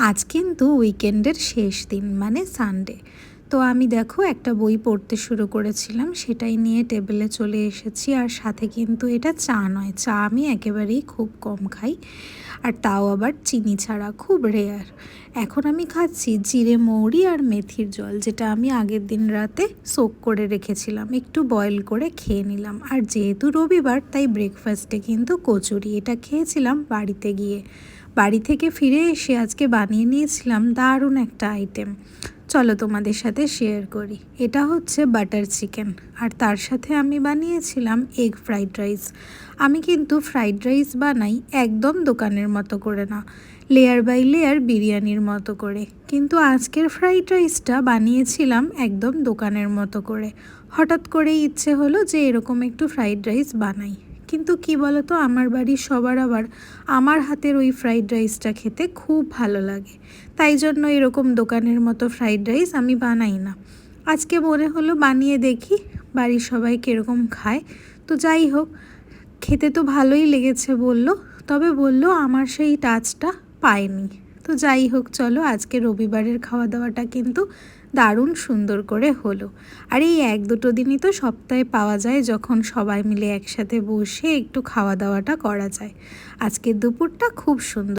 আজ কিন্তু উইকেন্ডের শেষ দিন মানে সানডে। তো আমি দেখো একটা বই পড়তে শুরু করেছিলাম, সেটাই নিয়ে টেবিলে চলে এসেছি। আর সাথে কিন্তু এটা চা নয়, চা আমি একেবারেই খুব কম খাই, আর তাও আবার চিনি ছাড়া, খুব রেয়ার। এখন আমি খাচ্ছি জিরে মৌরি আর মেথির জল, যেটা আমি আগের দিন রাতে সোক করে রেখেছিলাম, একটু বয়েল করে খেয়ে নিলাম। আর যেহেতু রবিবার তাই ব্রেকফাস্টে কিন্তু কচুরি, এটা খেয়েছিলাম বাড়িতে গিয়ে। বাড়ি থেকে ফিরে এসে আজকে বানিয়ে নিয়েছিলাম দারুণ একটা আইটেম, চলো তোমাদের সাথে শেয়ার করি। এটা হচ্ছে বাটার চিকেন, আর তার সাথে আমি বানিয়েছিলাম এগ ফ্রাইড রাইস। আমি কিন্তু ফ্রাইড রাইস বানাই একদম দোকানের মতো করে না, লেয়ার বাই লেয়ার বিরিয়ানির মতো করে। কিন্তু আজকের ফ্রাইড রাইসটা বানিয়েছিলাম একদম দোকানের মতো করে। হঠাৎ করেই ইচ্ছে হলো যে এরকম একটু ফ্রাইড রাইস বানাই। কিন্তু কি বলো তো, আমার বাড়ির সবার আবার আমার হাতের ওই ফ্রাইড রাইসটা খেতে খুব ভালো লাগে, তাই জন্য এরকম দোকানের মতো ফ্রাইড রাইস আমি বানাই না। আজকে মনে হলো বানিয়ে দেখি বাড়ির সবাই কীরকম খায়। তো যাই হোক, খেতে তো ভালোই লেগেছে বলল, তবে বলল আমার সেই টাচটা পায়নি। তো যাই হোক, চলো আজকে রবিবারের খাওয়া দাওয়াটা কিন্তু দারুণ সুন্দর করে হলো। আর এই 1-2 দিনই তো সপ্তাহে পাওয়া যায় যখন সবাই মিলে একসাথে বসে একটু খাওয়া দাওয়াটা করা যায়। আজকের দুপুরটা খুব সুন্দর।